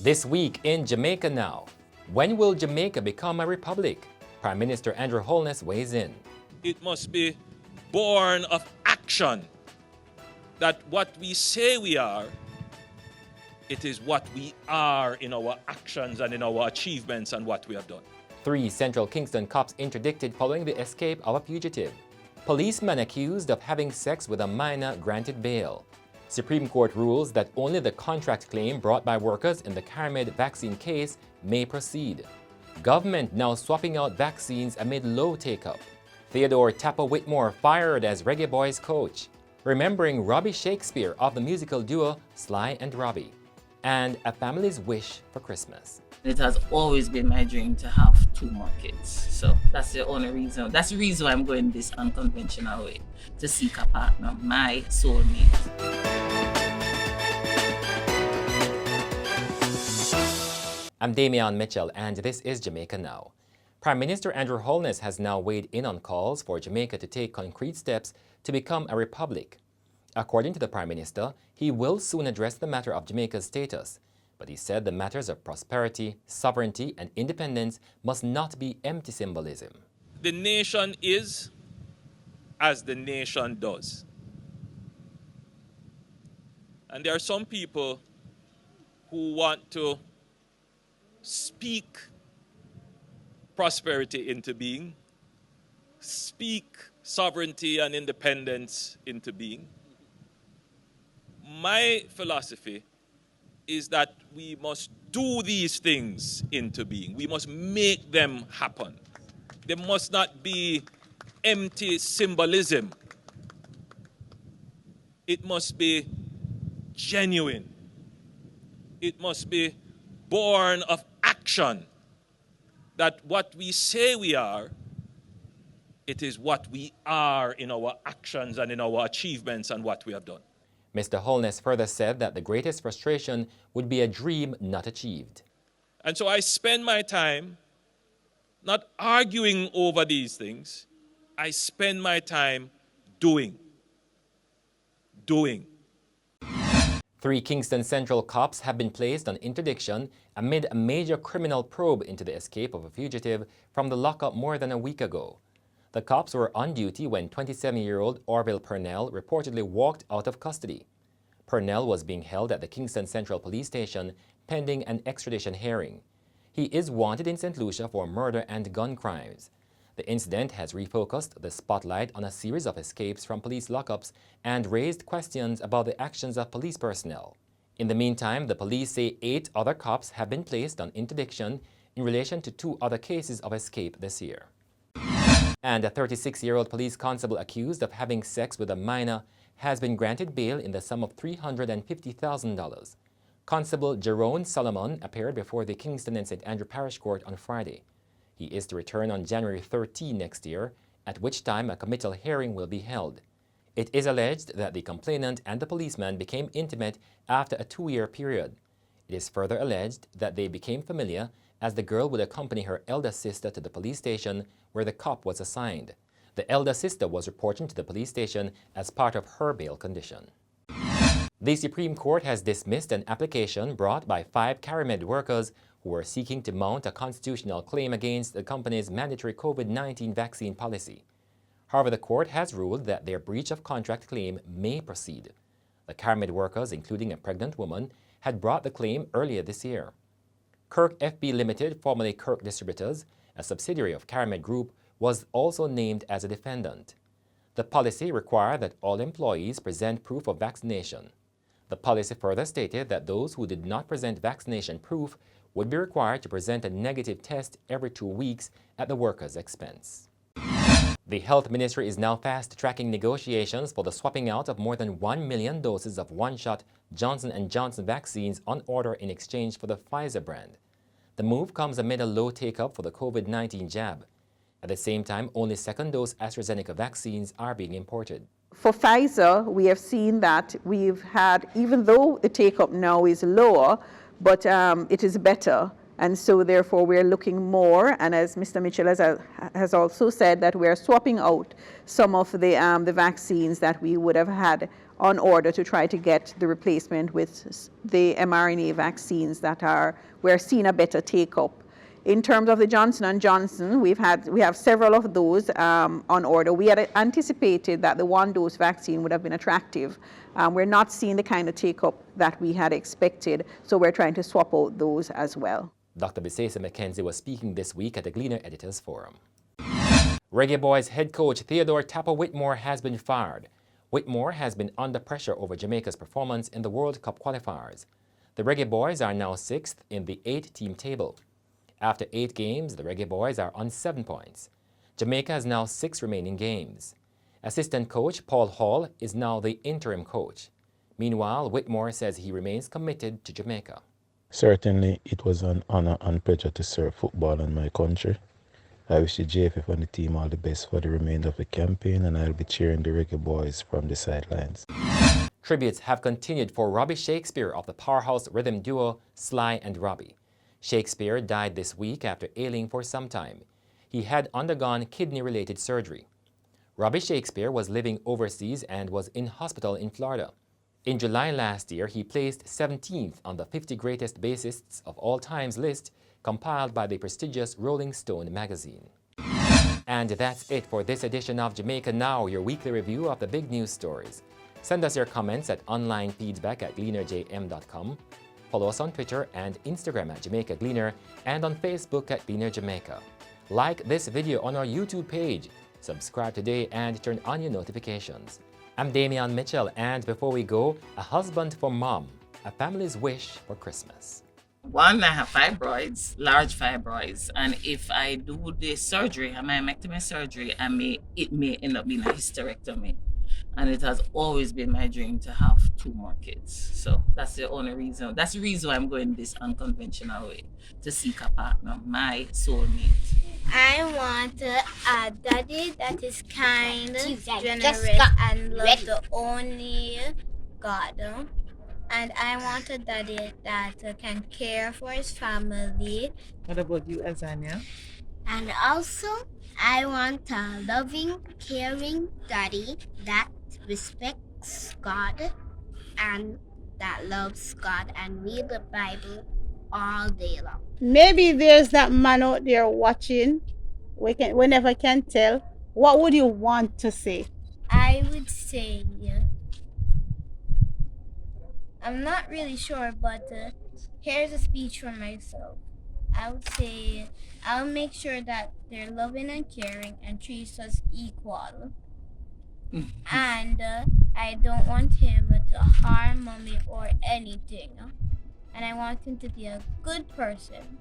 This week in Jamaica Now, when will Jamaica become a republic? Prime Minister Andrew Holness weighs in. It must be born of action. That what we say we are, it is what we are in our actions and in our achievements and what we have done. Three Central Kingston cops interdicted following the escape of a fugitive. Policeman accused of having sex with a minor granted bail. Supreme Court rules that only the contract claim brought by workers in the Cari-Med vaccine case may proceed. Government now swapping out vaccines amid low take-up. Theodore Tappa Whitmore fired as Reggae Boyz coach. Remembering Robbie Shakespeare of the musical duo Sly and Robbie. And a family's wish for Christmas. It has always been my dream to have 2 more kids. So that's the only reason. That's the reason why I'm going this unconventional way. To seek a partner, my soulmate. I'm Damian Mitchell, and this is Jamaica Now. Prime Minister Andrew Holness has now weighed in on calls for Jamaica to take concrete steps to become a republic. According to the Prime Minister, he will soon address the matter of Jamaica's status, but he said the matters of prosperity, sovereignty, and independence must not be empty symbolism. The nation is as the nation does. And there are some people who want to speak prosperity into being, speak sovereignty and independence into being. My philosophy is that we must do these things into being. We must make them happen. There must not be empty symbolism. It must be genuine. It must be born of action. That what we say we are, it is what we are in our actions and in our achievements and what we have done. Mr. Holness further said that the greatest frustration would be a dream not achieved. And so I spend my time not arguing over these things. I spend my time doing. 3 Kingston Central cops have been placed on interdiction amid a major criminal probe into the escape of a fugitive from the lockup more than a week ago. The cops were on duty when 27-year-old Orville Purnell reportedly walked out of custody. Purnell was being held at the Kingston Central Police Station pending an extradition hearing. He is wanted in St. Lucia for murder and gun crimes. The incident has refocused the spotlight on a series of escapes from police lockups and raised questions about the actions of police personnel. In the meantime, the police say 8 other cops have been placed on interdiction in relation to 2 other cases of escape this year. And a 36-year-old police constable accused of having sex with a minor has been granted bail in the sum of $350,000. Constable Jerome Solomon appeared before the Kingston and St. Andrew Parish Court on Friday. He is to return on January 13 next year, at which time a committal hearing will be held. It is alleged that the complainant and the policeman became intimate after a 2-year period. It is further alleged that they became familiar as the girl would accompany her elder sister to the police station where the cop was assigned. The elder sister was reporting to the police station as part of her bail condition. The Supreme Court has dismissed an application brought by 5 Cari-Med workers who were seeking to mount a constitutional claim against the company's mandatory COVID-19 vaccine policy. However, the court has ruled that their breach of contract claim may proceed. The Cari-Med workers, including a pregnant woman, had brought the claim earlier this year. Kirk FB Limited, formerly Kirk Distributors, a subsidiary of Cari-Med Group, was also named as a defendant. The policy required that all employees present proof of vaccination. The policy further stated that those who did not present vaccination proof would be required to present a negative test every 2 weeks at the worker's expense. The Health Ministry is now fast-tracking negotiations for the swapping out of more than 1 million doses of one-shot Johnson & Johnson vaccines on order in exchange for the Pfizer brand. The move comes amid a low take-up for the COVID-19 jab. At the same time, only second-dose AstraZeneca vaccines are being imported. For Pfizer, we have seen that we've had, even though the take-up now is lower, but it is better. And so therefore we're looking more, and as Mr. Mitchell has also said, that we're swapping out some of the vaccines that we would have had on order to try to get the replacement with the mRNA vaccines we're seeing a better take-up. In terms of the Johnson & Johnson, we have several of those on order. We had anticipated that the one-dose vaccine would have been attractive. We're not seeing the kind of take-up that we had expected, so we're trying to swap out those as well. Dr. Bisesa McKenzie was speaking this week at the Gleaner Editors Forum. Reggae Boyz head coach Theodore Tappa Whitmore has been fired. Whitmore has been under pressure over Jamaica's performance in the World Cup qualifiers. The Reggae Boyz are now 6th in the 8-team table. After 8 games, the Reggae Boyz are on 7 points. Jamaica has now 6 remaining games. Assistant coach Paul Hall is now the interim coach. Meanwhile, Whitmore says he remains committed to Jamaica. Certainly, it was an honor and pleasure to serve football in my country. I wish the JFF and the team all the best for the remainder of the campaign, and I'll be cheering the Reggae Boyz from the sidelines. Tributes have continued for Robbie Shakespeare of the powerhouse rhythm duo Sly and Robbie. Shakespeare died this week after ailing for some time. He had undergone kidney-related surgery. Robbie Shakespeare was living overseas and was in hospital in Florida. In July last year, he placed 17th on the 50 greatest bassists of all times list compiled by the prestigious Rolling Stone magazine. And that's it for this edition of Jamaica Now, your weekly review of the big news stories. Send us your comments at onlinefeedback@gleanerjm.com. Follow us on Twitter and Instagram at Jamaica Gleaner and on Facebook at Gleaner Jamaica. Like this video on our YouTube page. Subscribe today and turn on your notifications. I'm Damian Mitchell, and before we go, a husband for mom, a family's wish for Christmas. One, I have fibroids, large fibroids, and if I do the surgery, a myomectomy surgery, it may end up being a hysterectomy. And it has always been my dream to have 2 more kids. So that's the only reason. That's the reason why I'm going this unconventional way, to seek a partner, my soulmate. I want a daddy that is kind, generous, and love the only God. And I want a daddy that can care for his family. What about you, Azania? And also, I want a loving, caring daddy that respects God and that loves God and read the Bible all day long. Maybe there's that man out there watching. We never can tell. What would you want to say? I would say, I'm not really sure, but here's a speech from myself. I would say, I'll make sure that they're loving and caring and treat us equal. And I don't want him to harm mommy or anything. And I want him to be a good person